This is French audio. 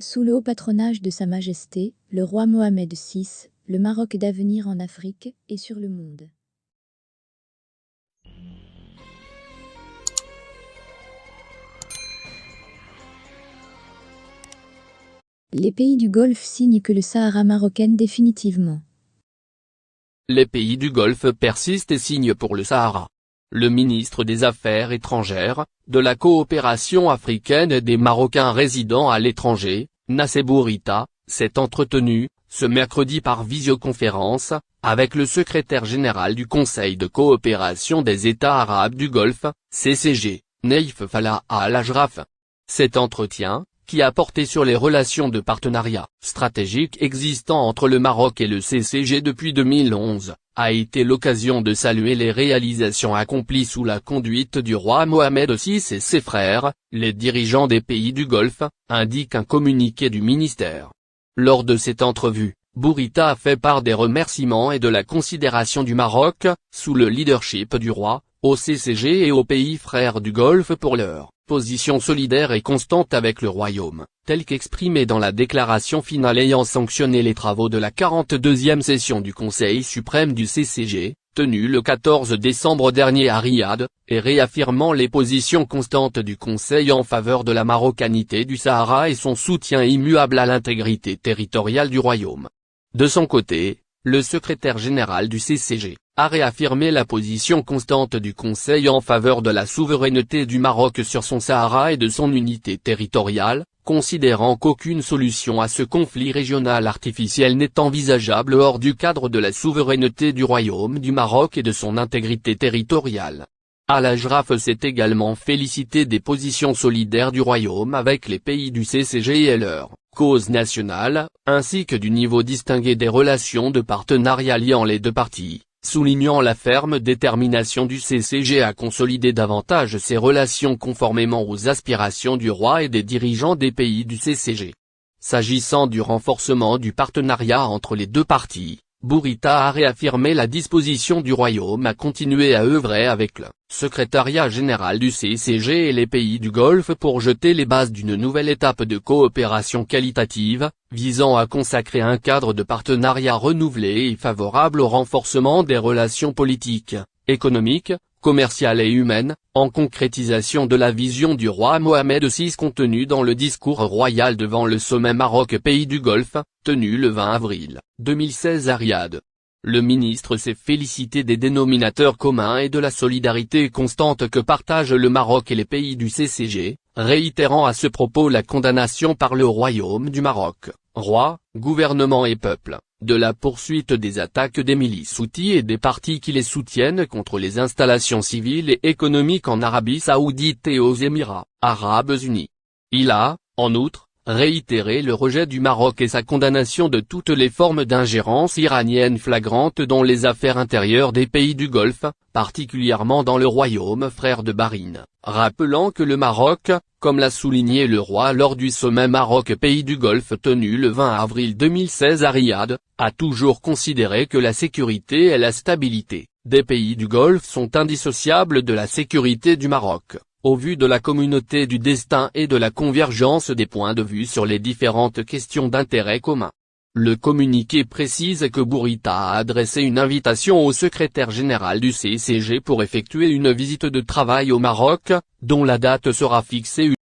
Sous le haut patronage de Sa Majesté, le roi Mohamed VI, le Maroc d'avenir en Afrique et sur le monde. Les pays du Golfe signent que le Sahara marocain définitivement. Les pays du Golfe persistent et signent pour le Sahara. Le ministre des Affaires étrangères, de la coopération africaine et des Marocains résidant à l'étranger, Nassé Bourita, s'est entretenu, ce mercredi par visioconférence, avec le secrétaire général du Conseil de coopération des États arabes du Golfe, CCG, Naïf Falah Al-Ajraf. Cet entretien, qui a porté sur les relations de partenariat stratégique existant entre le Maroc et le CCG depuis 2011, a été l'occasion de saluer les réalisations accomplies sous la conduite du roi Mohamed VI et ses frères, les dirigeants des pays du Golfe, indique un communiqué du ministère. Lors de cette entrevue, Bourita a fait part des remerciements et de la considération du Maroc, sous le leadership du roi, au CCG et aux pays frères du Golfe pour leur position solidaire et constante avec le royaume, telle qu'exprimée dans la déclaration finale ayant sanctionné les travaux de la 42e session du Conseil suprême du CCG, tenue le 14 décembre dernier à Riyad, et réaffirmant les positions constantes du Conseil en faveur de la marocanité du Sahara et son soutien immuable à l'intégrité territoriale du royaume. De son côté, le secrétaire général du CCG a réaffirmé la position constante du Conseil en faveur de la souveraineté du Maroc sur son Sahara et de son unité territoriale, considérant qu'aucune solution à ce conflit régional artificiel n'est envisageable hors du cadre de la souveraineté du Royaume du Maroc et de son intégrité territoriale. Al-Ajraf s'est également félicité des positions solidaires du Royaume avec les pays du CCG et leur cause nationale, ainsi que du niveau distingué des relations de partenariat liant les deux parties, soulignant la ferme détermination du CCG à consolider davantage ses relations conformément aux aspirations du roi et des dirigeants des pays du CCG. S'agissant du renforcement du partenariat entre les deux parties, Bourita a réaffirmé la disposition du royaume à continuer à œuvrer avec le secrétariat général du CCG et les pays du Golfe pour jeter les bases d'une nouvelle étape de coopération qualitative, visant à consacrer un cadre de partenariat renouvelé et favorable au renforcement des relations politiques, économiques, commerciales et humaines, en concrétisation de la vision du roi Mohamed VI contenue dans le discours royal devant le sommet Maroc-Pays du Golfe, tenu le 20 avril 2016 à Riyad. Le ministre s'est félicité des dénominateurs communs et de la solidarité constante que partagent le Maroc et les pays du CCG, réitérant à ce propos la condamnation par le Royaume du Maroc, roi, gouvernement et peuple, de la poursuite des attaques des milices houthis et des partis qui les soutiennent contre les installations civiles et économiques en Arabie Saoudite et aux Émirats Arabes Unis. Il a, en outre, réitéré le rejet du Maroc et sa condamnation de toutes les formes d'ingérence iranienne flagrante dans les affaires intérieures des pays du Golfe, particulièrement dans le royaume frère de Bahreïn, rappelant que le Maroc, comme l'a souligné le roi lors du sommet Maroc-Pays du Golfe tenu le 20 avril 2016 à Riyad, a toujours considéré que la sécurité et la stabilité des pays du Golfe sont indissociables de la sécurité du Maroc, au vu de la communauté du destin et de la convergence des points de vue sur les différentes questions d'intérêt commun. Le communiqué précise que Bourita a adressé une invitation au secrétaire général du CCG pour effectuer une visite de travail au Maroc, dont la date sera fixée